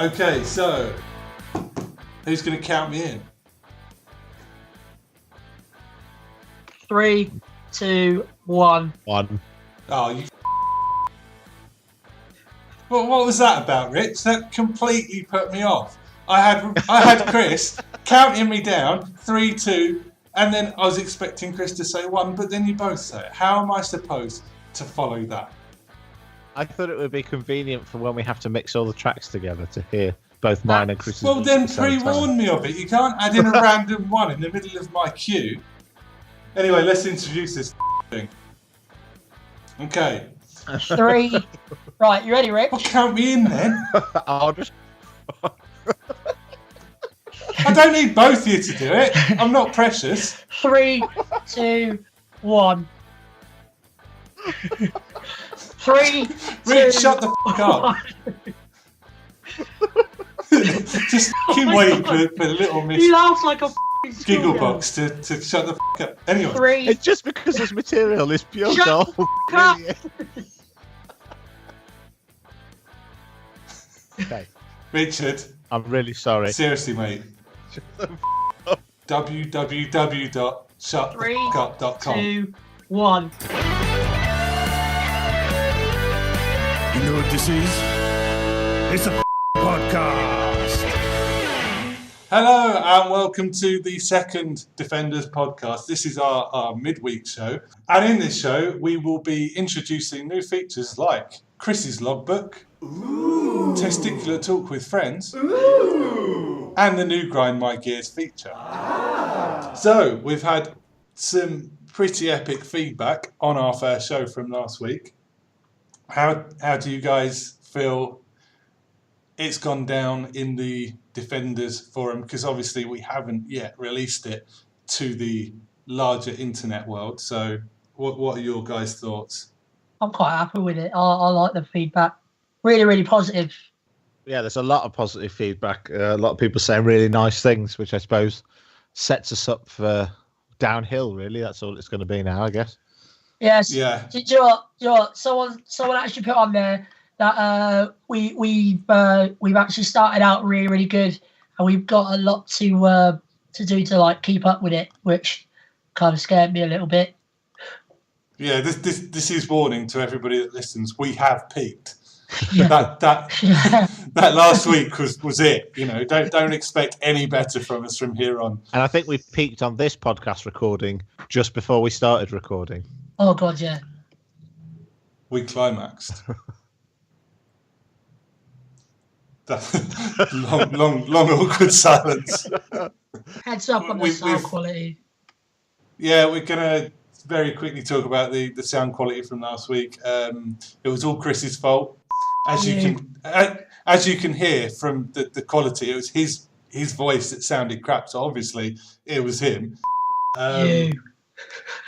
Okay, so who's going to count me in? 3, 2, 1. Oh, you. What was that about, Rich? That completely put me off. I had Chris counting me down 3, 2, and then I was expecting Chris to say 1, but then you both say it. How am I supposed to follow that? I thought it would be convenient for when we have to mix all the tracks together to hear both mine and Chris's. Well, then pre-warn me of it. You can't add in a random one in the middle of my queue. Anyway, let's introduce this thing. Okay. 3. Right, you ready, Rick? Well, count me in then. I'll just... I don't need both of you to do it. I'm not precious. 3, 2, 1. 3, 2, Rich, shut the fuck up. Just keep waiting for little Miss You laugh like a Gigglebox to shut the fuck up. Anyway. 3. It's just because this material is pure Shut gold. the up. Okay. Richard. I'm really sorry. Seriously, mate. www.shutthefuckup.com 3, 2, 1. You know what this is? It's a podcast. Hello and welcome to the second Defenders podcast. This is our midweek show. And in this show, we will be introducing new features like Chris's logbook, testicular talk with friends, and the new Grind My Gears feature. So we've had some pretty epic feedback on our first show from last week. How do you guys feel it's gone down in the Defenders forum? Because obviously we haven't yet released it to the larger internet world. So what are your guys' thoughts? I'm quite happy with it. I like the feedback. Really, really positive. Yeah, there's a lot of positive feedback. A lot of people saying really nice things, which I suppose sets us up for downhill, really. That's all it's going to be now, I guess. Yes. Yeah. Do you know what? Someone actually put on there that we've actually started out really, really good, and we've got a lot to do to like keep up with it, which kind of scared me a little bit. Yeah, this is warning to everybody that listens. We have peaked. Yeah. That last week was it. You know, don't expect any better from us from here on. And I think we peaked on this podcast recording just before we started recording. Oh God, yeah. We climaxed. long awkward silence. Heads up on the sound quality. Yeah, we're gonna very quickly talk about the sound quality from last week. It was all Chris's fault, as you can hear from the quality. It was his voice that sounded crap. So obviously it was him.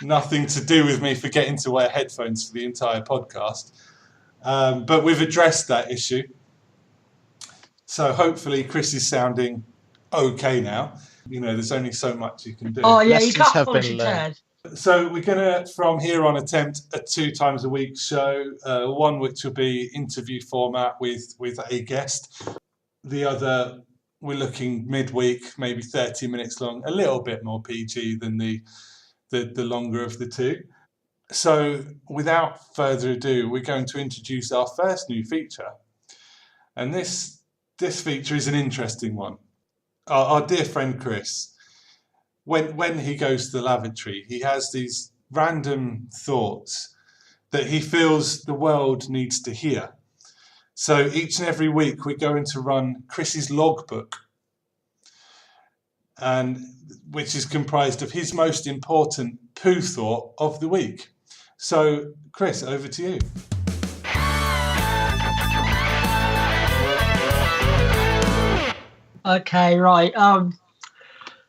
Nothing to do with me forgetting to wear headphones for the entire podcast. But we've addressed that issue. So hopefully Chris is sounding okay now. You know, there's only so much you can do. Oh yeah, you Lessons can't have polish been your learned. head. So we're going to, from here on, attempt a 2 times a week show. One which will be interview format with a guest. The other, we're looking midweek, maybe 30 minutes long, a little bit more PG than the longer of the two. So without further ado, we're going to introduce our first new feature. And this feature is an interesting one. Our dear friend Chris, when he goes to the lavatory, he has these random thoughts that he feels the world needs to hear. So each and every week we're going to run Chris's logbook, and which is comprised of his most important poo thought of the week. So Chris, over to you. Okay, right.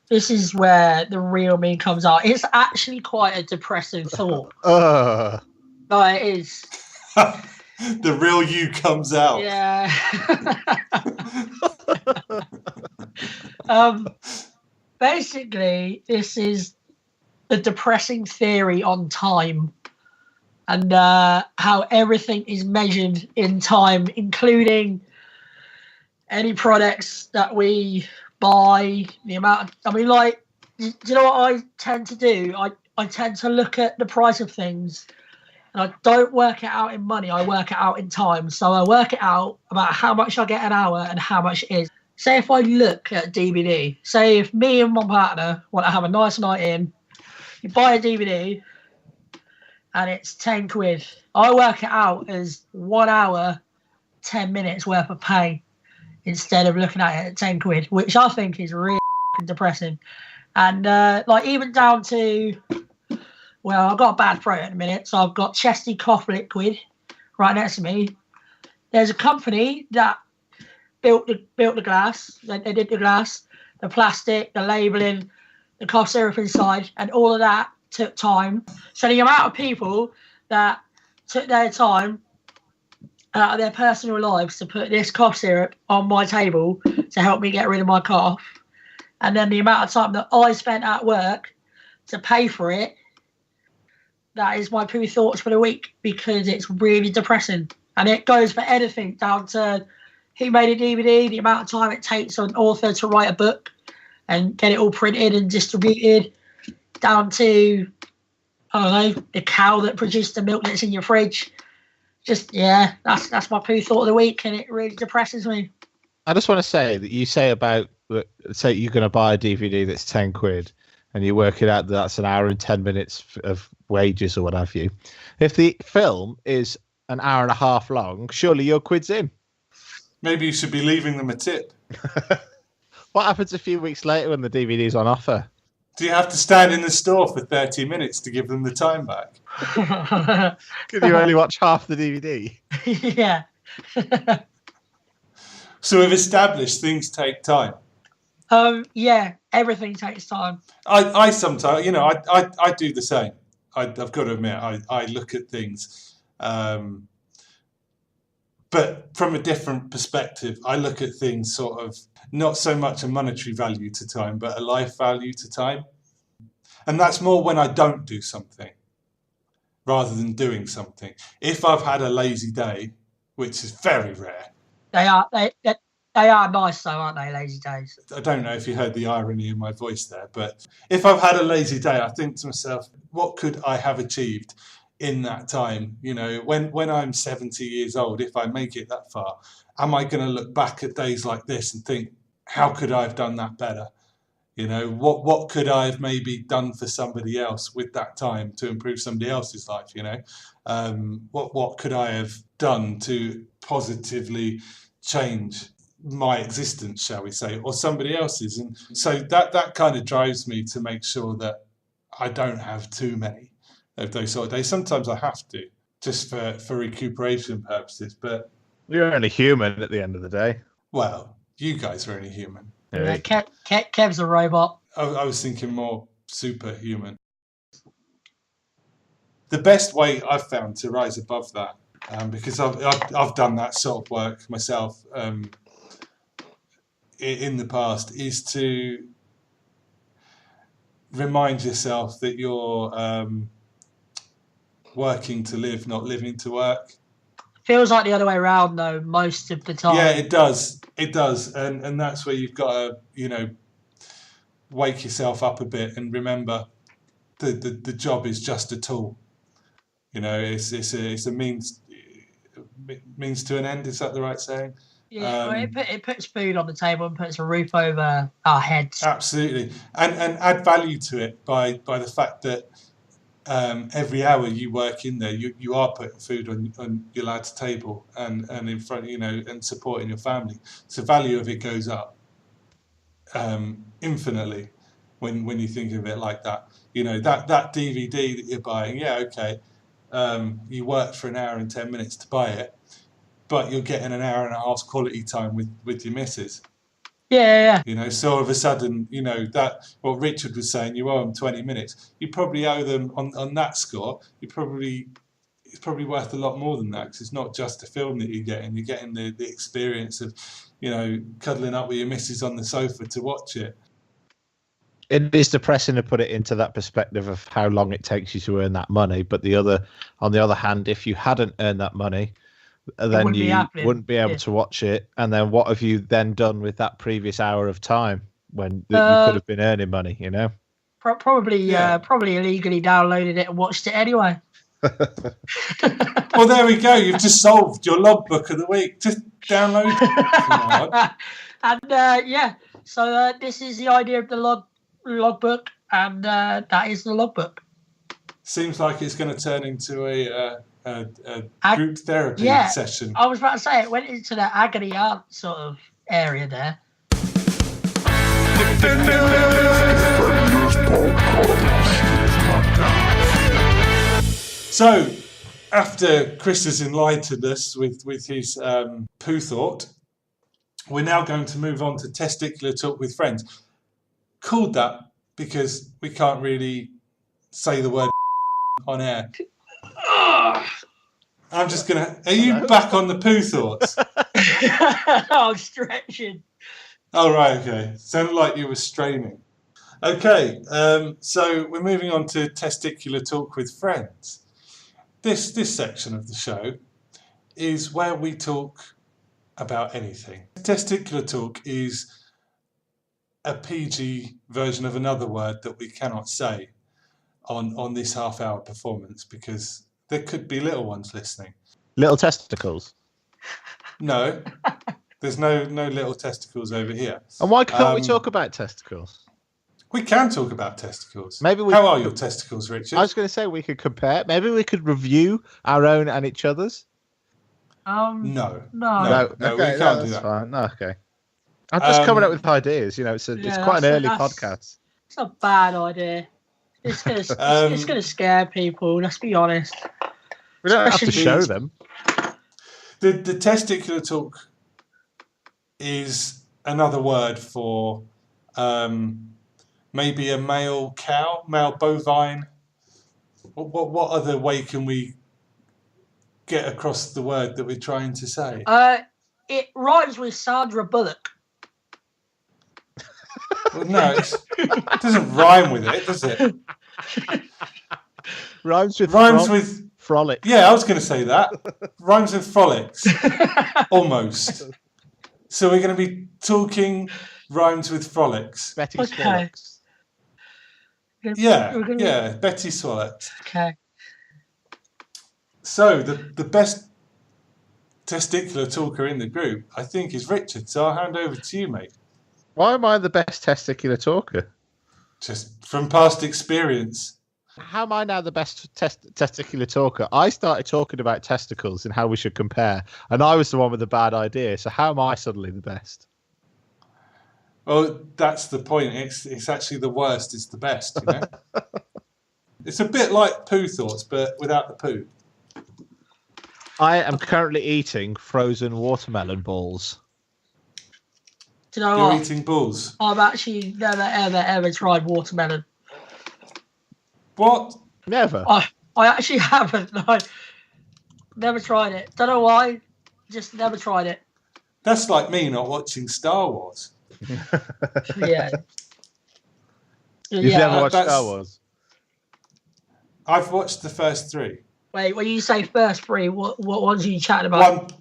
This is where the real me comes out. It's actually quite a depressing thought. No, it is. The real you comes out. Yeah. Basically, this is the depressing theory on time and how everything is measured in time, including any products that we buy, the amount. Do you know what I tend to do? I tend to look at the price of things, and I don't work it out in money. I work it out in time. So I work it out about how much I get an hour and how much it is. Say if I look at a DVD, say if me and my partner want to have a nice night in, you buy a DVD and it's 10 quid. I work it out as 1 hour, 10 minutes worth of pay instead of looking at it at 10 quid, which I think is really depressing. And even down to, well, I've got a bad throat at the minute, so I've got Chesty cough liquid right next to me. There's a company that built the glass. They did the glass, the plastic, the labelling, the cough syrup inside, and all of that took time. So the amount of people that took their time out of their personal lives to put this cough syrup on my table to help me get rid of my cough, and then the amount of time that I spent at work to pay for it, that is my poo thoughts for the week, because it's really depressing. And it goes for anything, down to who made a DVD, the amount of time it takes an author to write a book and get it all printed and distributed, down to, I don't know, the cow that produced the milk that's in your fridge. Just, yeah, that's my poo thought of the week, and it really depresses me. I just want to say that you say about, say you're going to buy a DVD that's 10 quid and you work it out that's an hour and 10 minutes of wages or what have you. If the film is an hour and a half long, surely your quid's in. Maybe you should be leaving them a tip. What happens a few weeks later when the DVD's on offer? Do you have to stand in the store for 30 minutes to give them the time back? Can you only watch half the DVD? Yeah. So we've established things take time. Yeah, everything takes time. I sometimes, I do the same. I've got to admit, I look at things, but from a different perspective. I look at things sort of not so much a monetary value to time, but a life value to time. And that's more when I don't do something rather than doing something. If I've had a lazy day, which is very rare. They are nice though, aren't they, lazy days? I don't know if you heard the irony in my voice there, but if I've had a lazy day, I think to myself, what could I have achieved in that time? When I'm 70 years old, if I make it that far, am I going to look back at days like this and think, how could I have done that better? What could I have maybe done for somebody else with that time to improve somebody else's life? What could I have done to positively change my existence, shall we say, or somebody else's? And so that kind of drives me to make sure that I don't have too many of those sort of days. Sometimes I have to, just for recuperation purposes, but You're only human at the end of the day. well, you guys are only human. Yeah, Kev's a robot. I was thinking more superhuman. The best way I've found to rise above that, because I've done that sort of work myself in the past, is to remind yourself that you're working to live, not living to work. Feels like the other way around though, most of the time. Yeah, it does. It does, and that's where you've got to, wake yourself up a bit and remember the job is just a tool. It's a means to an end. Is that the right saying? Yeah, it puts food on the table and puts a roof over our heads. Absolutely, and add value to it by the fact that every hour you work in there, you are putting food on your lad's table and in front, and supporting your family. So the value of it goes up infinitely when you think of it like that. That DVD that you're buying, yeah, okay, you worked for an hour and 10 minutes to buy it, but you're getting an hour and a half's quality time with your missus. Yeah. So all of a sudden, that what Richard was saying, you owe them 20 minutes. You probably owe them on that score. It's probably worth a lot more than that, because it's not just a film that you're getting. You're getting the experience of, cuddling up with your missus on the sofa to watch it. It is depressing to put it into that perspective of how long it takes you to earn that money. But on the other hand, if you hadn't earned that money, then wouldn't be you happening. wouldn't be able Yeah. to watch it. And then what have you then done with that previous hour of time when you could have been earning money? You know. Probably Yeah. probably illegally downloaded it and watched it anyway. Well, there we go. You've just solved your logbook of the week. Just download it. And so this is the idea of the logbook, and that is the logbook. Seems like it's going to turn into a group therapy Yeah. session. I was about to say it went into the agony aunt sort of area there. So, after Chris has enlightened us with his poo thought, we're now going to move on to testicular talk with friends. Called that because we can't really say the word on air. I'm just going to... Are you back on the poo thoughts? I'm stretching. Oh, right, okay. Sounded like you were straining. Okay, so we're moving on to testicular talk with friends. This section of the show is where we talk about anything. Testicular talk is a PG version of another word that we cannot say on this half-hour performance because there could be little ones listening. Little testicles. No, there's no little testicles over here. And why can't we talk about testicles? We can talk about testicles. Maybe we. How are your testicles, Richard? I was going to say we could compare. Maybe we could review our own and each other's. No. No. No, we can't do that's that. fine. No, okay. I'm just coming up with ideas. You know, it's quite an early podcast. It's a bad idea. It's gonna it's gonna scare people. Let's be honest. We don't have to Especially- show them. The testicular talk is another word for maybe a male cow, male bovine. What other way can we get across the word that we're trying to say? It rhymes with Sandra Bullock. Well, no, it doesn't rhyme with it, does it? Rhymes with Frolic. frolic. Yeah, I was going to say that. Rhymes with frolics. Almost. So we're going to be talking rhymes with frolics. Betty Okay. Swallocks. Yeah, We're gonna- yeah, Betty Swallow. Okay. So the best testicular talker in the group, I think, is Richard. So I'll hand over to you, mate. Why am I the best testicular talker? Just from past experience. How am I now the best testicular talker? I started talking about testicles and how we should compare, and I was the one with the bad idea. So how am I suddenly the best? Well, that's the point. It's actually the worst is the best, you know? It's a bit like poo thoughts, but without the poo. I am currently eating frozen watermelon balls. Do you know You're what? eating balls. I've actually never, ever tried watermelon. What? Never. I actually haven't. No. Never tried it. Don't know why. Just never tried it. That's like me not watching Star Wars. Yeah. You've yeah. never watched that's- Star Wars? I've watched the first three. Wait, when you say first three, what ones are you chatting about?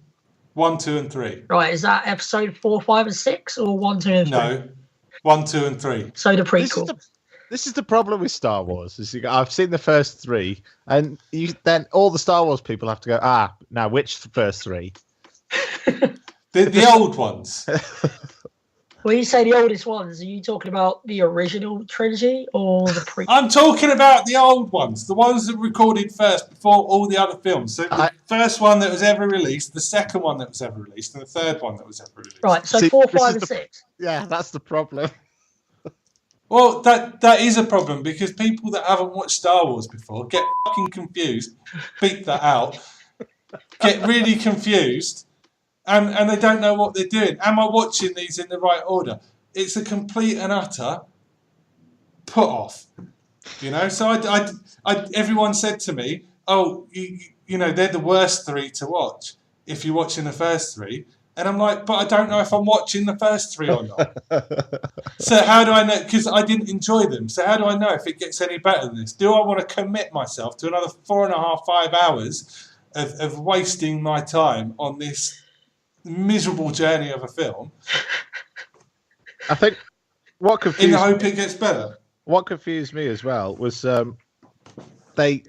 One, 2, and 3. Right, is that episode 4, 5, and 6, or 1, 2, and 3? No. 1, 2, and 3. So the This is prequel. This is the problem with Star Wars. I've seen the first three, and then all the Star Wars people have to go, now which first three? The old ones. When you say the oldest ones, are you talking about the original trilogy or the prequel? I'm talking about the old ones, the ones that were recorded first before all the other films. So the first one that was ever released, the second one that was ever released, and the third one that was ever released. Right, so See, 4, this 5, is and the- 6. Yeah, that's the problem. Well, that is a problem because people that haven't watched Star Wars before get fucking confused, beat that out, get really confused, and they don't know what they're doing. Am I watching these in the right order? It's a complete and utter put off, you know. So everyone said to me, "Oh, you know, they're the worst three to watch if you're watching the first three." And I'm like, but I don't know if I'm watching the first three or not. So how do I know? Because I didn't enjoy them. So how do I know if it gets any better than this? Do I want to commit myself to another 4.5, 5 hours of wasting my time on this miserable journey of a film I think what in confused the hope it gets better. what confused me as well was they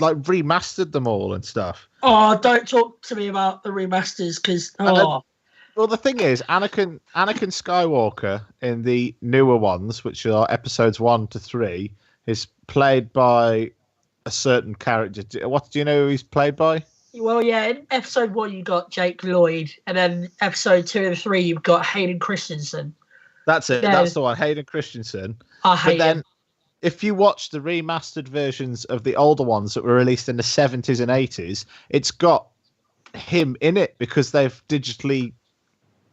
like remastered them all and stuff. Oh, don't talk to me about the remasters because Well, the thing is, Anakin Skywalker in the newer ones, which are episodes 1 to 3, is played by a certain character. What do you know who he's played by? well, yeah, in episode 1 you got Jake Lloyd, and then episode 2 and 3 you've got Hayden Christensen. That's it. No. That's the one, Hayden Christensen. I But hate then, him. if you watch the remastered versions of the older ones that were released in the 70s and 80s, it's got him in it because they've digitally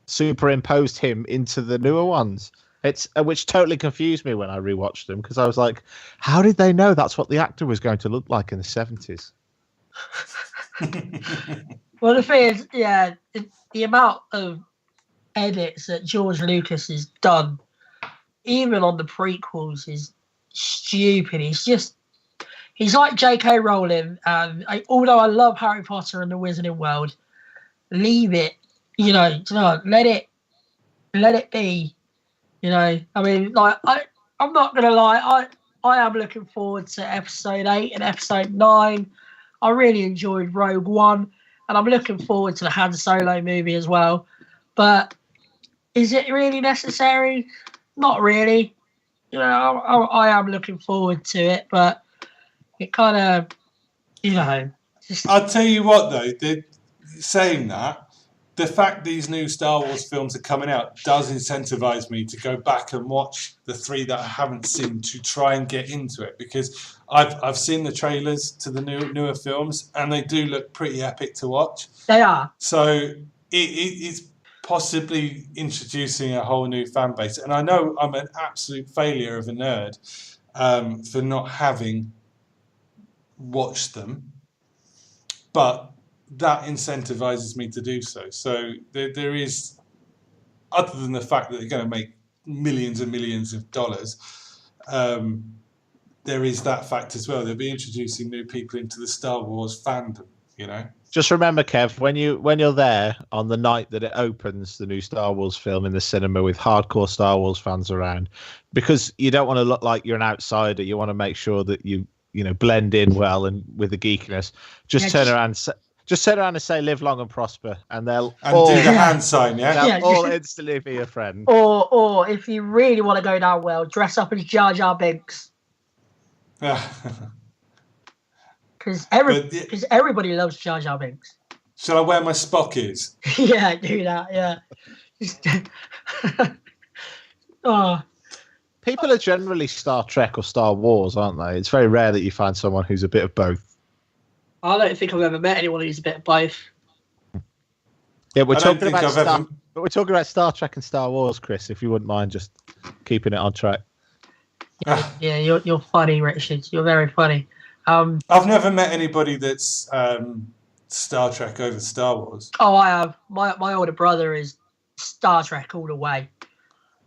superimposed him into the newer ones. It's which totally confused me when I rewatched them because I was like, how did they know that's what the actor was going to look like in the 70s? Well, the thing is, yeah, the amount of edits that George Lucas has done, even on the prequels, is stupid. He's like J.K. Rowling, and although I love Harry Potter and the Wizarding World, leave it, let it be. I mean, like I'm not gonna lie, I am looking forward to episode 8 and episode 9. I really enjoyed Rogue One, and I'm looking forward to the Han Solo movie as well. But is it really necessary? Not really. I am looking forward to it, but it kind of, just I'll tell you what, though, saying that, the fact these new Star Wars films are coming out does incentivize me to go back and watch the 3 that I haven't seen to try and get into it, because I've seen the trailers to the newer films and they do look pretty epic to watch. they are. So it's possibly introducing a whole new fan base. And I know I'm an absolute failure of a nerd for not having watched them, but that incentivizes me to do so. So there is, other than the fact that they're going to make millions and millions of dollars, there is that fact as well. They'll be introducing new people into the Star Wars fandom, Just remember, Kev, when you're there on the night that it opens, the new Star Wars film in the cinema with hardcore Star Wars fans around, because you don't want to look like you're an outsider. You want to make sure that you blend in well and with the geekiness. Just turn around and say "Live long and prosper," and they'll all do the hand sign, yeah? they'll all instantly be a friend. Or if you really want to go down well, dress up as Jar Jar Binks. Because everybody loves Jar Jar Binks. Shall I wear my Spockies? Yeah, do that. Yeah. Oh, People are generally Star Trek or Star Wars, aren't they? It's very rare that you find someone who's a bit of both. I don't think I've ever met anyone who's a bit of both. Yeah, we're I don't talking think about I've but we're talking about Star Trek and Star Wars, Chris. If you wouldn't mind just keeping it on track. Yeah, you're funny, Richard. You're very funny. I've never met anybody that's Star Trek over Star Wars. Oh, I have. My older brother is Star Trek all the way.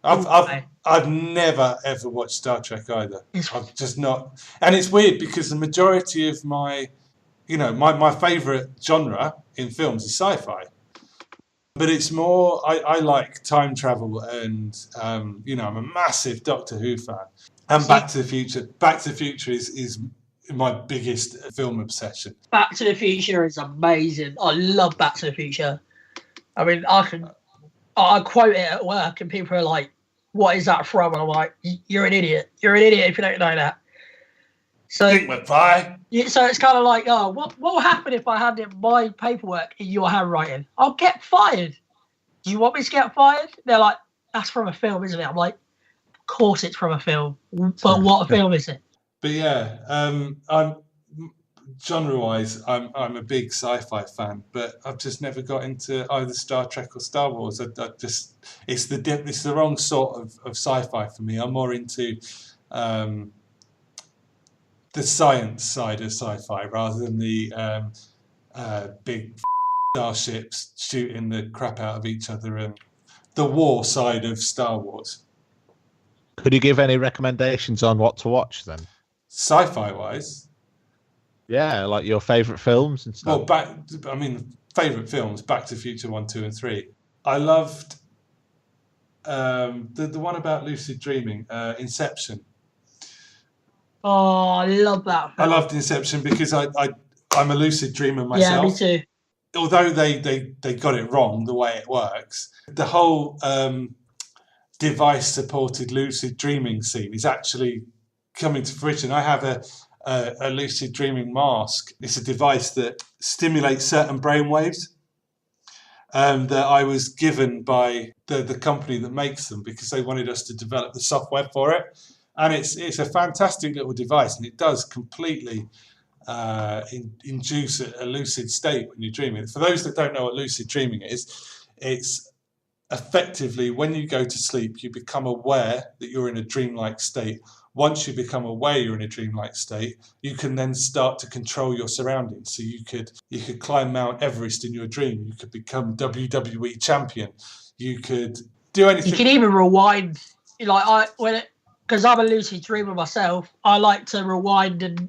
I've never ever watched Star Trek either. I've just not, and it's weird because the majority of my favourite genre in films is sci-fi, but it's more I like time travel and I'm a massive Doctor Who fan, and Back to the Future. Back to the Future is my biggest film obsession. Back to the Future is amazing. I love Back to the Future. I mean, I quote it at work and people are like, "What is that from?" And I'm like, "You're an idiot. You're an idiot if you don't know that." So, so it's kind of like, oh, what will happen if I hand in my paperwork in your handwriting? I'll get fired. Do you want me to get fired? They're like, that's from a film, isn't it? I'm like, of course it's from a film. But what film is it? But yeah, I'm genre-wise, I'm a big sci-fi fan, but I've just never got into either Star Trek or Star Wars. It's the wrong sort of sci-fi for me. I'm more into the science side of sci-fi rather than the big starships shooting the crap out of each other and the war side of Star Wars. Could you give any recommendations on what to watch then? Sci-fi wise, Yeah, like your favourite films and Well, stuff. favourite films: Back to the Future 1, 2, and 3. I loved the one about lucid dreaming, Inception. Oh, I love that I film. loved Inception because I'm a lucid dreamer Yeah, me myself. too. Although they got it wrong the way it works, the whole device-supported lucid dreaming scene is actually coming to fruition. I have a lucid dreaming mask. It's a device that stimulates certain brain waves that I was given by the company that makes them because they wanted us to develop the software for it. And it's a fantastic little device, and it does completely induce a lucid state when you're dreaming. For those that don't know what lucid dreaming is, it's effectively when you go to sleep, you become aware that you're in a dreamlike state. Once you become aware you're in a dreamlike state, you can then start to control your surroundings. So you could climb Mount Everest in your dream. You could become WWE champion. You could do anything. You can even rewind, because I'm a lucid dreamer myself. I like to rewind and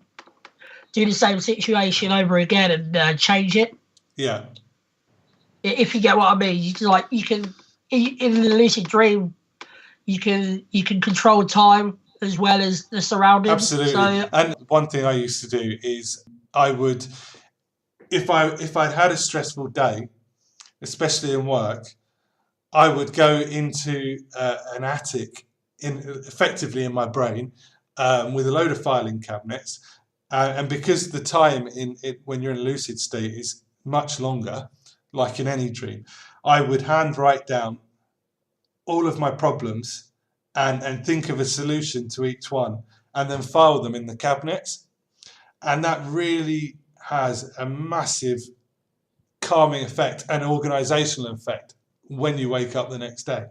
do the same situation over again and change it. Yeah. If you get what I mean, you can in the lucid dream, you can control time as well as the surroundings. Absolutely. So, and one thing I used to do is I would, if I'd had a stressful day, especially in work, I would go into an attic effectively in my brain with a load of filing cabinets. And because the time when you're in a lucid state is much longer, like in any dream, I would handwrite down all of my problems and think of a solution to each one and then file them in the cabinets. And that really has a massive calming effect and organizational effect when you wake up the next day.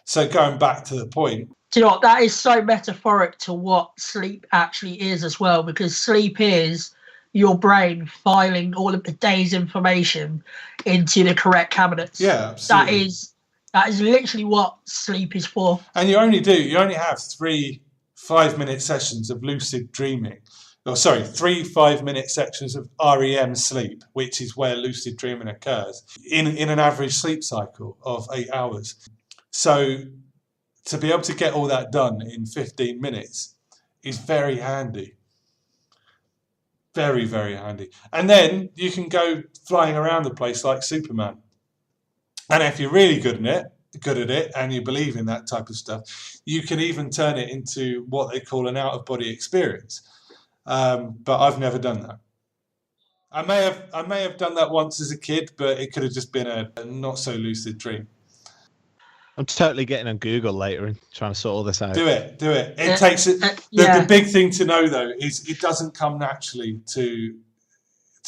So going back to the point. Do you know what? That is so metaphoric to what sleep actually is as well, because sleep is your brain filing all of the day's information into the correct cabinets. Yeah, absolutely. That is literally what sleep is for. And you only have 3 5-minute sessions of lucid dreaming. 3 5-minute sections of REM sleep, which is where lucid dreaming occurs, in an average sleep cycle of 8 hours. So to be able to get all that done in 15 minutes is very handy. Very, very handy. And then you can go flying around the place like Superman. And if you're really good at it, and you believe in that type of stuff, you can even turn it into what they call an out-of-body experience. But I've never done that. I may have done that once as a kid, but it could have just been a not so lucid dream. I'm totally getting on Google later and trying to sort all this out. Do it. It takes it. The big thing to know though is it doesn't come naturally to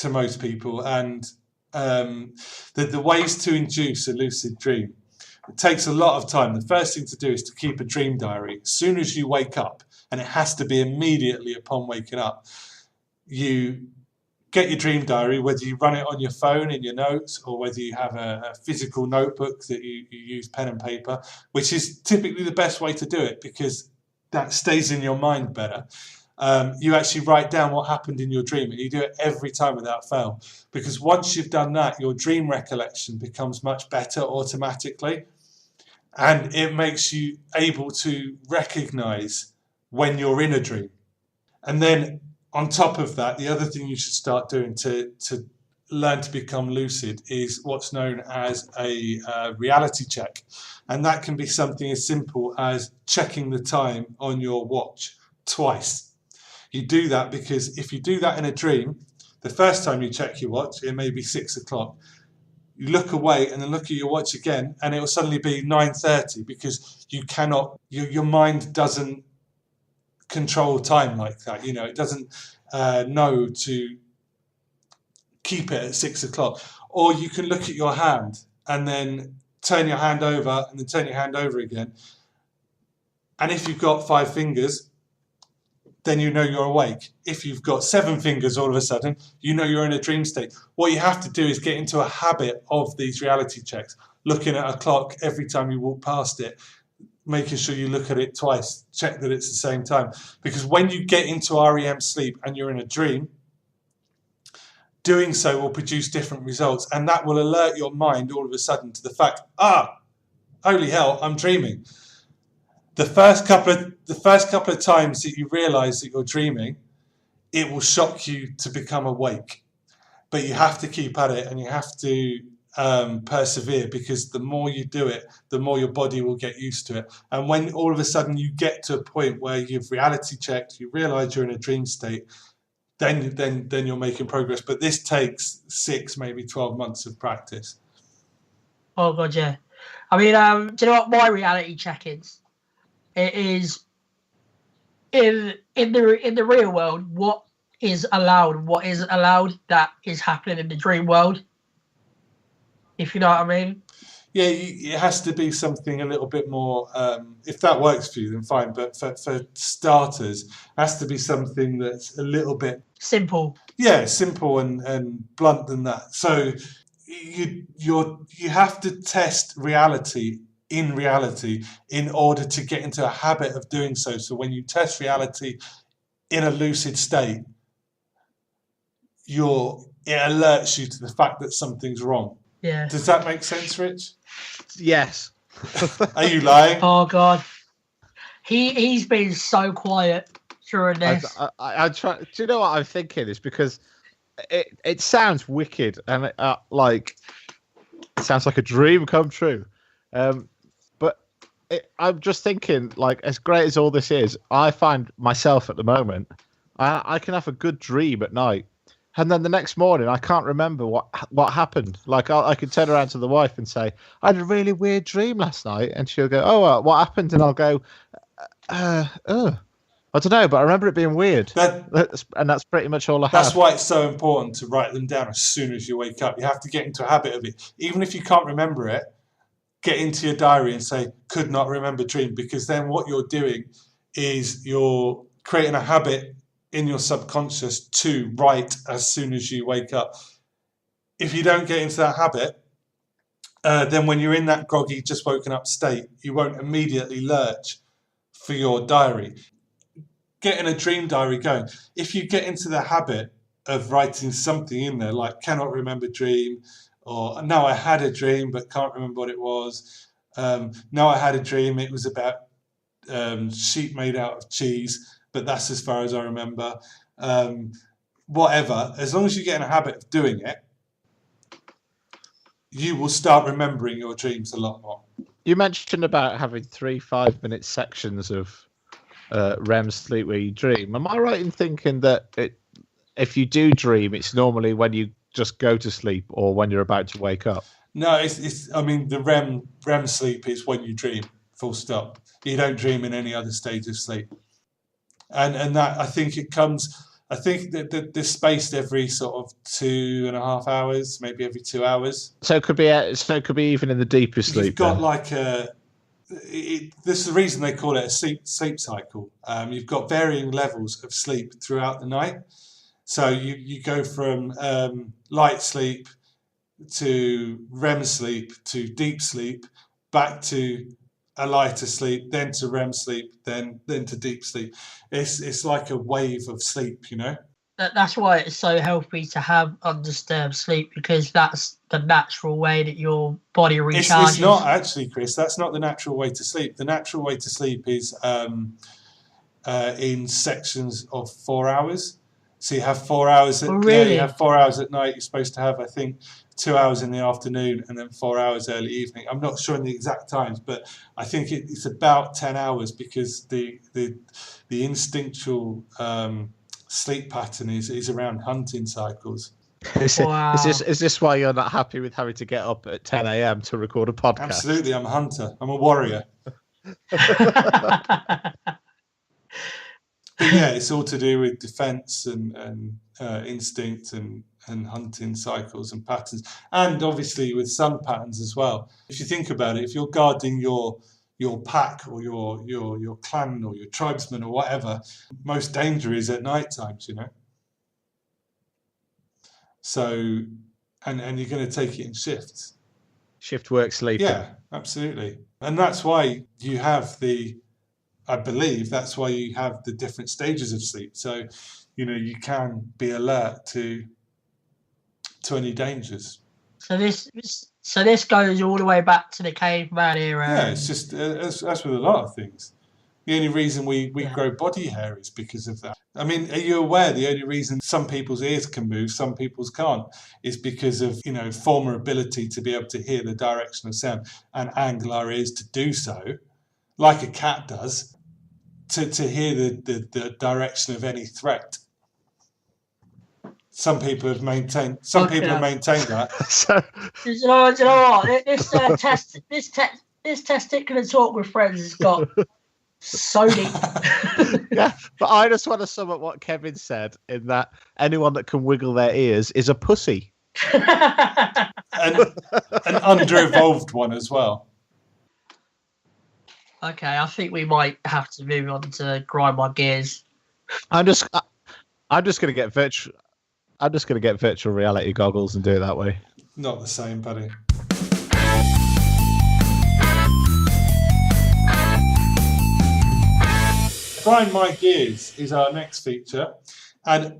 most people, and the ways to induce a lucid dream, it takes a lot of time. The first thing to do is to keep a dream diary. As soon as you wake up, and it has to be immediately upon waking up, you get your dream diary, whether you run it on your phone in your notes or whether you have a physical notebook that you use pen and paper, which is typically the best way to do it because that stays in your mind better. You actually write down what happened in your dream, and you do it every time without fail, because once you've done that, your dream recollection becomes much better automatically, and it makes you able to recognize when you're in a dream. And then on top of that, the other thing you should start doing to learn to become lucid is what's known as a reality check. And that can be something as simple as checking the time on your watch twice. You do that because if you do that in a dream, the first time you check your watch, it may be 6 o'clock. You look away and then look at your watch again, and it will suddenly be 9:30 because you cannot, your mind doesn't control time like that. You know, it doesn't know to keep it at 6 o'clock. Or you can look at your hand and then turn your hand over and then turn your hand over again. And if you've got 5 fingers, then you know you're awake. If you've got 7 fingers, all of a sudden, you know you're in a dream state. What you have to do is get into a habit of these reality checks, looking at a clock every time you walk past it. making sure you look at it twice, check that it's the same time. Because when you get into REM sleep and you're in a dream, doing so will produce different results, and that will alert your mind all of a sudden to the fact, holy hell, I'm dreaming. The first couple of times that you realise that you're dreaming, it will shock you to become awake. But you have to keep at it, and you have to persevere, because the more you do it, the more your body will get used to it. And when all of a sudden you get to a point where you've reality checked, you realise you're in a dream state, then you're making progress. But this takes 6, maybe 12 months of practice. Oh god, yeah. I mean, do you know what my reality check is? It is in the real world, what is allowed, what isn't allowed, that is happening in the dream world. If you know what I mean. Yeah, it has to be something a little bit more. If that works for you, then fine. But for starters, it has to be something that's a little bit simple. Yeah, simple and blunt than that. So you have to test reality in order to get into a habit of doing so. So when you test reality in a lucid state, it alerts you to the fact that something's wrong. Yeah. Does that make sense, Rich? Yes. Are you lying? Oh god, he's been so quiet during this. I try. Do you know what I'm thinking? Is because it sounds wicked and like it sounds like a dream come true. But I'm just thinking, like, as great as all this is, I find myself at the moment, I can have a good dream at night. And then the next morning, I can't remember what happened. Like, I could turn around to the wife and say, I had a really weird dream last night. And she'll go, oh, what happened? And I'll go, I don't know, but I remember it being weird. And that's pretty much all I have. That's why it's so important to write them down as soon as you wake up. You have to get into a habit of it. Even if you can't remember it, get into your diary and say, could not remember dream. Because then what you're doing is you're creating a habit in your subconscious to write as soon as you wake up. If you don't get into that habit, then when you're in that groggy, just woken up state, you won't immediately lurch for your diary. Getting a dream diary going. If you get into the habit of writing something in there, like cannot remember dream, or now I had a dream but can't remember what it was. Now I had a dream, it was about sheep made out of cheese, but that's as far as I remember. Whatever, as long as you get in a habit of doing it, you will start remembering your dreams a lot more. You mentioned about having 3 5-minute sections of REM sleep where you dream. Am I right in thinking that if you do dream, it's normally when you just go to sleep or when you're about to wake up? No, it's. I mean, the REM sleep is when you dream. Full stop. You don't dream in any other stage of sleep. And that, I think it comes. I think that they're spaced every sort of 2.5 hours, maybe every 2 hours. So it could be even in the deepest sleep. You've got like a. This is the reason they call it a sleep cycle. You've got varying levels of sleep throughout the night. So you go from light sleep to REM sleep to deep sleep, back to a lighter sleep, then to REM sleep, then to deep sleep. It's like a wave of sleep, you know. That's why it's so healthy to have undisturbed sleep, because that's the natural way that your body recharges. It's not actually, Chris. That's not the natural way to sleep. The natural way to sleep is in sections of 4 hours. So you have 4 hours. Really? You have 4 hours at night. You're supposed to have, I think, 2 hours in the afternoon and then 4 hours early evening. I'm not sure in the exact times, but I think it's about 10 hours because the instinctual sleep pattern is around hunting cycles. Wow. Is this why you're not happy with having to get up at 10 a.m. to record a podcast? Absolutely, I'm a hunter. I'm a warrior. But yeah, it's all to do with defense and instinct and hunting cycles and patterns, and obviously with sun patterns as well. If you think about it, if you're guarding your pack or your clan or your tribesmen or whatever, most danger is at night times, you know. So, and you're going to take it in shifts. Shift work sleeping. Yeah, absolutely. And that's why you have I believe that's why you have the different stages of sleep. So, you can be alert to any dangers. So this goes all the way back to the caveman era. Yeah, it's just as with a lot of things. The only reason we Yeah. grow body hair is because of that. I mean, are you aware the only reason some people's ears can move, some people's can't, is because of, former ability to be able to hear the direction of sound and angle our ears to do so, like a cat does, to hear the direction of any threat. Some people have maintained that. So, Do you know what? This testicular talk with friends has got so deep. yeah, but I just want to sum up what Kevin said in that anyone that can wiggle their ears is a pussy. An under-evolved one as well. Okay, I think we might have to move on to grind my gears. I'm just going to get virtual reality goggles and do it that way. Not the same, buddy. Grind My Gears is our next feature, and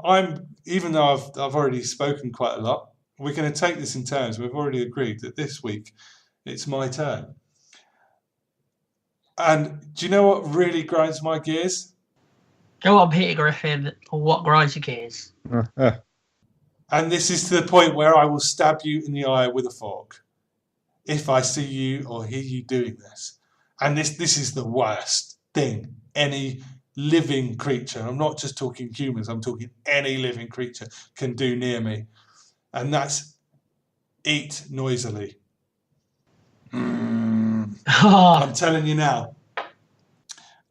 even though I've already spoken quite a lot, we're going to take this in turns. We've already agreed that this week it's my turn. And do you know what really grinds my gears? Go on, Peter Griffin, or what grinds your gears? And this is to the point where I will stab you in the eye with a fork if I see you or hear you doing this. And this is the worst thing any living creature, I'm not just talking humans, I'm talking any living creature, can do near me. And that's eat noisily. I'm telling you now,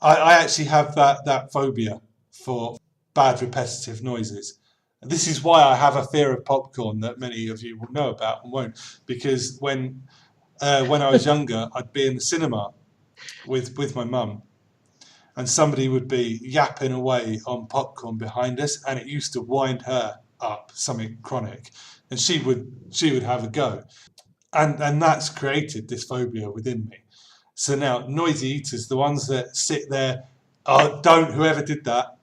I actually have that phobia for bad repetitive noises. This is why I have a fear of popcorn that many of you will know about and won't, because when I was younger, I'd be in the cinema with my mum, and somebody would be yapping away on popcorn behind us, and it used to wind her up, something chronic, and she would have a go, and that's created this phobia within me. So now noisy eaters, the ones that sit there, whoever did that,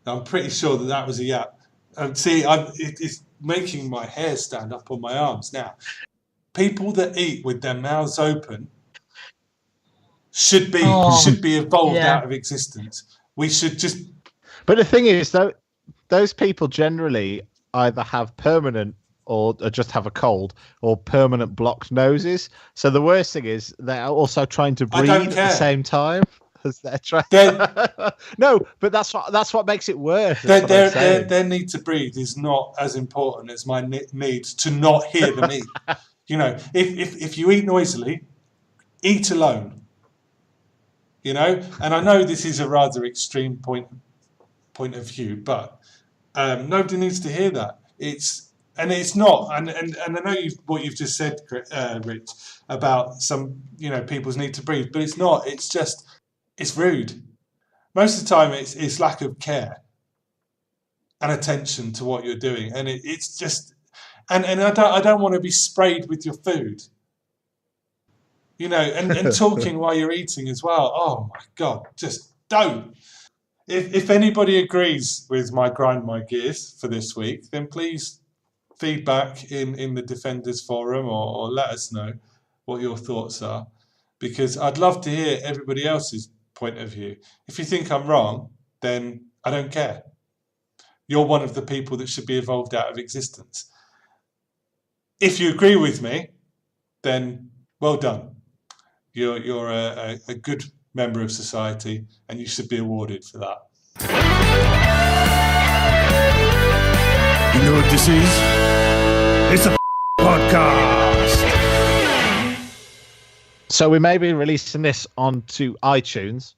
I'm pretty sure that was a yap. And see, it's making my hair stand up on my arms now. People that eat with their mouths open should be evolved out of existence. We should just. But the thing is, though, those people generally either have permanent or just have a cold or permanent blocked noses. So the worst thing is they're also trying to breathe at the same time as they're trying. No, but that's what makes it worse. Their need to breathe is not as important as my need to not hear them eat. If you eat noisily, eat alone. And I know this is a rather extreme point of view, but nobody needs to hear that. It's not, and I know what you've just said, Rich, about some people's need to breathe, but it's not. It's just it's rude. Most of the time, it's lack of care and attention to what you're doing, and it's just and I don't want to be sprayed with your food. And talking while you're eating as well. Oh my God, just don't. If anybody agrees with my grind my gears for this week, then please feedback in the Defenders Forum or let us know what your thoughts are, because I'd love to hear everybody else's point of view. If you think I'm wrong, then I don't care. You're one of the people that should be evolved out of existence. If you agree with me, then well done. You're a good member of society, and you should be awarded for that. You know what this is? It's a podcast. So we may be releasing this onto iTunes.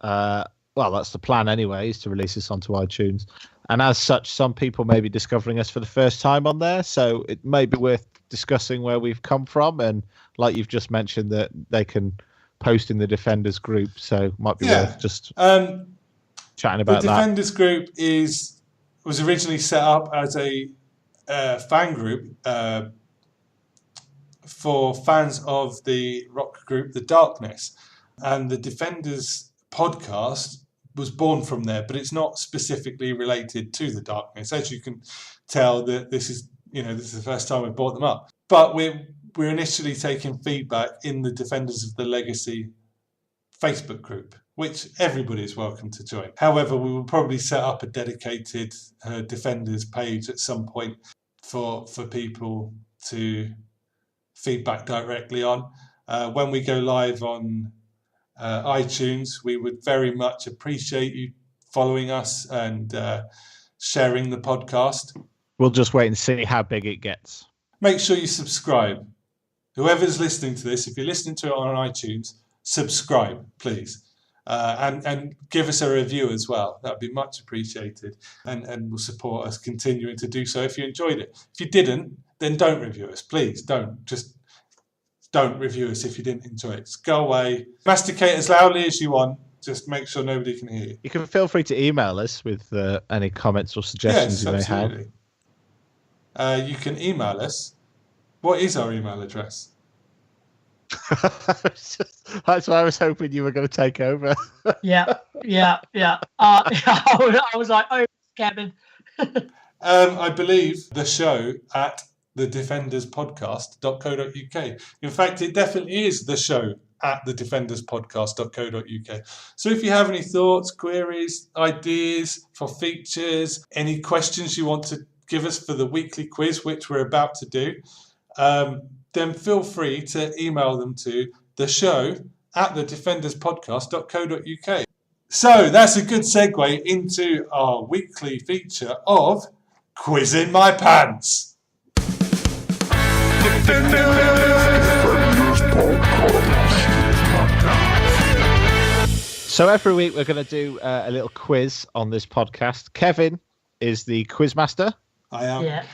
Well, that's the plan anyway, is to release this onto iTunes. And as such, some people may be discovering us for the first time on there. So it may be worth discussing where we've come from. And like you've just mentioned, that they can post in the Defenders group. So it might be worth just chatting about that. The Defenders group was originally set up as a fan group for fans of the rock group The Darkness, and the Defenders podcast was born from there, but it's not specifically related to The Darkness. As you can tell, that this is the first time we've brought them up. But we're initially taking feedback in the Defenders of the Legacy Facebook group, which everybody is welcome to join. However, we will probably set up a dedicated Defenders page at some point for people to feedback directly on. When we go live on iTunes, we would very much appreciate you following us and sharing the podcast. We'll just wait and see how big it gets. Make sure you subscribe. Whoever's listening to this, if you're listening to it on iTunes, subscribe, please. And give us a review as well. That'd be much appreciated, and will support us continuing to do so if you enjoyed it. If you didn't, then don't review us. Please don't. Just don't review us if you didn't enjoy it. Just go away. Masticate as loudly as you want. Just make sure nobody can hear you. You can feel free to email us with any comments or suggestions you may absolutely. have. You can email us. What is our email address? That's why I was hoping you were going to take over. Yeah. I was like, oh, Kevin. I believe the show at thedefenderspodcast.co.uk. In fact, it definitely is the show at thedefenderspodcast.co.uk. So if you have any thoughts, queries, ideas for features, any questions you want to give us for the weekly quiz, which we're about to do, then feel free to email them to the show at thedefenderspodcast.co.uk. So that's a good segue into our weekly feature of Quiz in My Pants. So every week we're going to do a little quiz on this podcast. Kevin is the quiz master. I am. Yeah.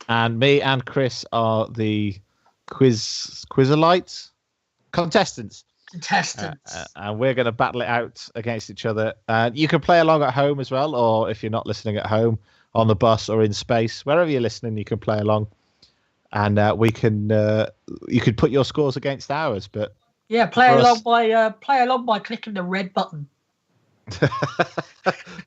And me and Chris are the quizalites, contestants. And we're going to battle it out against each other. You can play along at home as well, or if you're not listening at home, on the bus or in space, wherever you're listening, you can play along. And you could put your scores against ours. But yeah, play along by clicking the red button.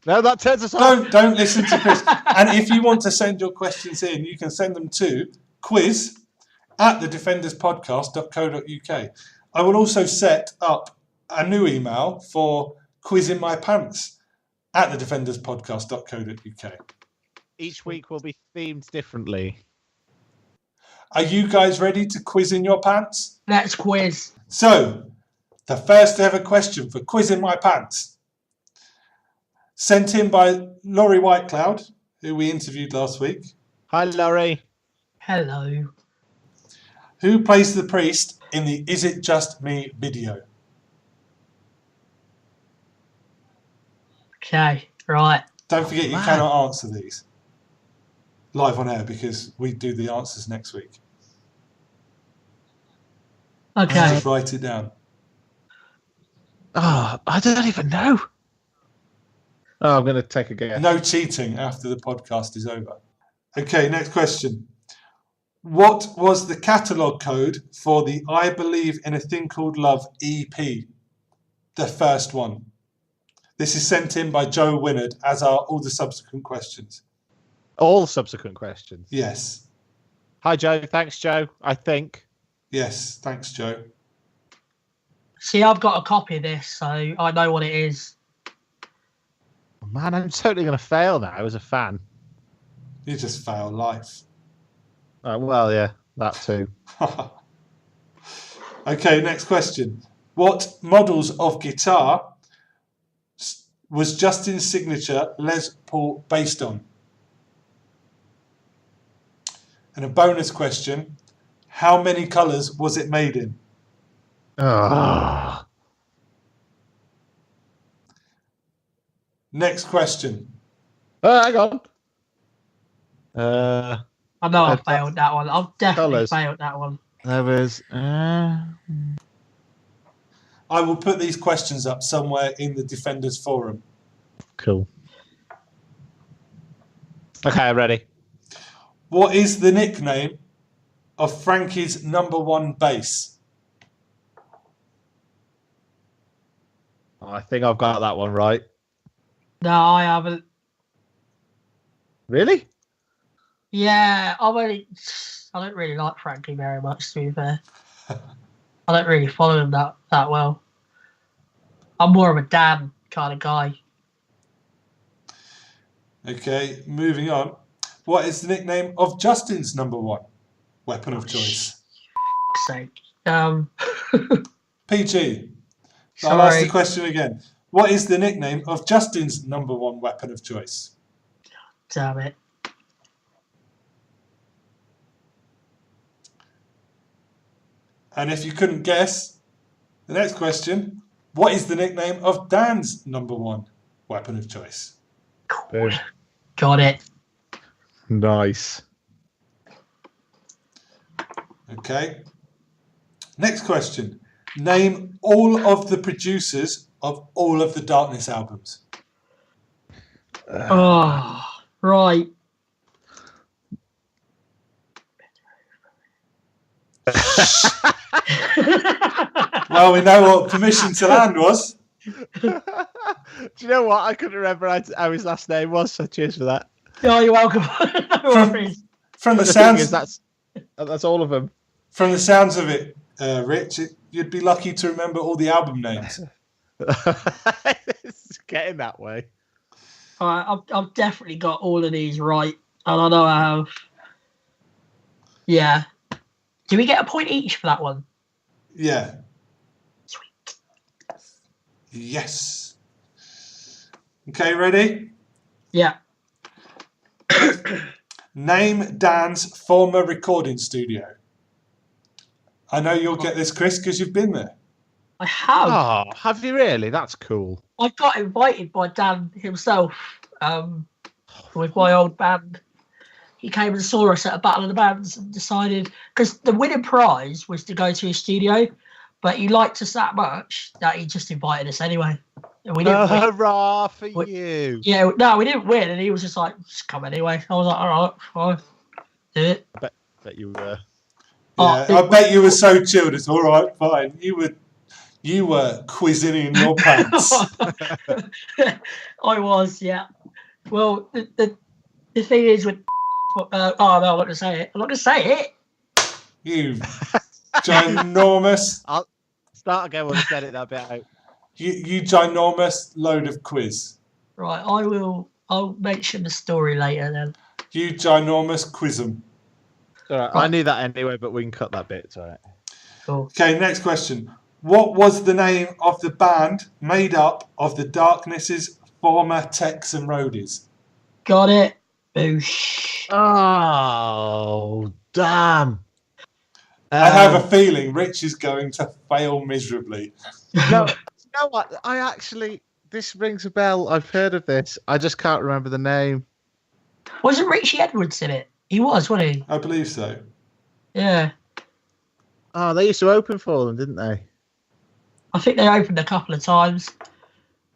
No, that turns us off. Don't listen to Chris. And if you want to send your questions in, you can send them to quiz@thedefenderspodcast.co.uk. I will also set up a new email for Quiz in My Pants @thedefenderspodcast.co.uk. Each week will be themed differently. Are you guys ready to quiz in your pants? Let's quiz. So, the first ever question for Quiz in My Pants, sent in by Laurie Whitecloud, who we interviewed last week. Hi, Laurie. Hello. Who plays the priest in the Is It Just Me video? Okay, right. Don't forget, you cannot answer these live on air because we do the answers next week. Okay. Just write it down. Oh, I don't even know. Oh, I'm going to take a guess. No cheating after the podcast is over. Okay, next question. What was the catalogue code for the I Believe in a Thing Called Love EP? The first one. This is sent in by Joe Winnard, as are all the subsequent questions. All subsequent questions? Yes. Hi, Joe. Thanks, Joe. I think. Yes, thanks, Joe. See, I've got a copy of this, so I know what it is. Man, I'm totally going to fail now as a fan. You just fail life. Well, yeah, that too. Okay, next question. What models of guitar was Justin's signature Les Paul based on? And a bonus question. How many colours was it made in? Oh. Next question. Hang on. I know I failed that one. I've definitely Colours. failed that one. There was. I will put these questions up somewhere in the Defenders Forum. Cool. Okay, I'm ready. What is the nickname of Frankie's number one bass? I think I've got that one right. No, I haven't. Really? Yeah, I don't really like Frankie very much, to be fair. I don't really follow him that well. I'm more of a Dan kind of guy. Okay, moving on. What is the nickname of Justin's number one weapon of choice? Fuck's sake. PG. I'll ask the Sorry. question again. What is the nickname of Justin's number one weapon of choice? Damn it. And if you couldn't guess, the next question, what is the nickname of Dan's number one weapon of choice? Boom. Got it. Nice. Okay. Next question. Name all of the producers of all of the Darkness albums. Oh, right. Well, we know what Permission to Land was. Do you know what? I couldn't remember how his last name was, so cheers for that. Oh, you're welcome. No worries. From the The thing is, sounds, that's all of them. from the sounds of it, Rich, you'd be lucky to remember all the album names. It's getting that way. All right, I've definitely got all of these right, and I know I have. Yeah. Do we get a point each for that one? Yeah. Sweet. Yes. Okay, ready? Yeah. Name Dan's former recording studio. I know you'll get this, Chris, because you've been there. I have. Oh, have you really? That's cool. I got invited by Dan himself with my old band. He came and saw us at a Battle of the Bands and decided, because the winning prize was to go to his studio, but he liked us that much that he just invited us anyway. And we didn't win. Hurrah for We- you. Yeah, no, we didn't win, and he was just like, just come anyway. I was like, all right, fine, do it. Bet you were. Yeah, Oh, I bet you were so chilled. It's all right, fine. You were quizzing in your pants. I was, yeah. Well, the thing is with oh no, I'm not going to say it. I'm not going to say it. You ginormous, I'll start again when I said it that bit out. you ginormous load of quiz. Right, I'll mention the story later then. You ginormous quizum. All right, I knew that anyway, but we can cut that bit. It's all right. Cool. Okay, next question. What was the name of the band made up of the Darkness's former techs and roadies? Got it. Boosh. Oh, damn. I have a feeling Rich is going to fail miserably. No, you know what? This rings a bell. I've heard of this. I just can't remember the name. Wasn't Richie Edwards in it? He was, wasn't he? I believe so. Yeah. Oh, they used to open for them, didn't they? I think they opened a couple of times.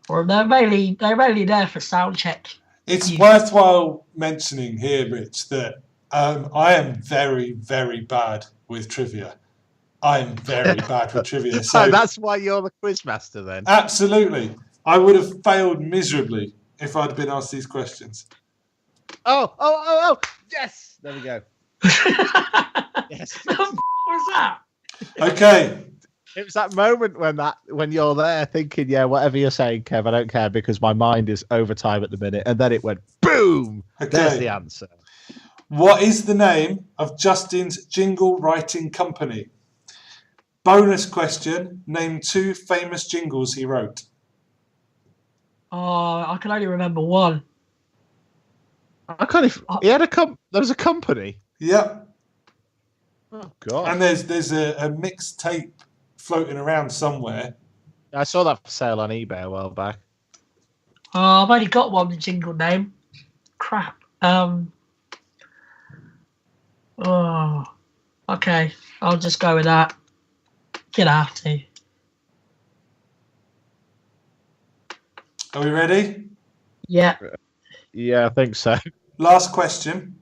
Or they're mainly there for sound check. It's Yeah. worthwhile mentioning here, Rich, that I am very, very bad with trivia. I am very bad with trivia. So So that's why you're the quiz master then. absolutely, I would have failed miserably if I'd been asked these questions. Oh! Yes, there we go. Yes, What was that? Okay, it was that moment when you're there thinking, yeah, whatever you're saying, Kev, I don't care because my mind is overtime at the minute, and then it went boom. There's okay. the answer. What is the name of Justin's jingle writing company? Bonus question, name 2 famous jingles he wrote. Oh, I can only remember one. I can't. He had there was a company. Yep, Oh God! and there's a mixtape floating around somewhere. I saw that for sale on eBay a while back. Oh, I've only got one jingle name. Crap. Oh, okay. I'll just go with that. Gonna have to. Are we ready? Yeah. Yeah, I think so. Last question.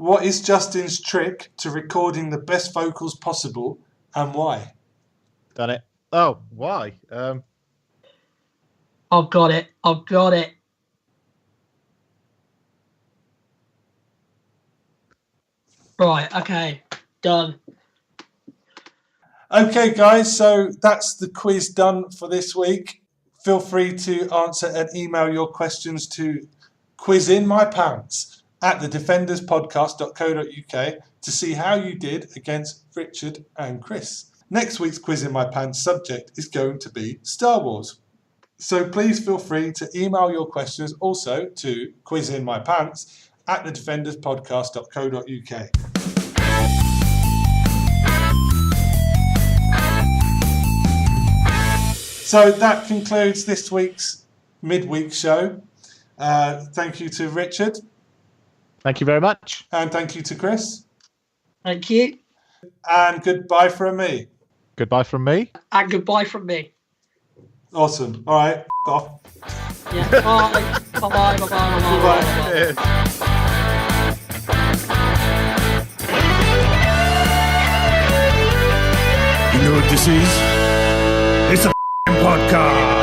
What is Justin's trick to recording the best vocals possible and why? Done it. Oh, why? I've got it. Right, okay. Done. Okay, guys, so that's the quiz done for this week. Feel free to answer and email your questions to quizinmypants@thedefenderspodcast.co.uk to see how you did against Richard and Chris. Next week's Quiz in My Pants subject is going to be Star Wars. So please feel free to email your questions also to quizinmypants@thedefenderspodcast.co.uk. So that concludes this week's midweek show. Thank you to Richard. Thank you very much. And thank you to Chris. Thank you. And goodbye from me. Goodbye from me. And goodbye from me. Awesome. All right. Off. Yeah. Bye. Bye. Bye. Cheers. You know what this is? It's a podcast.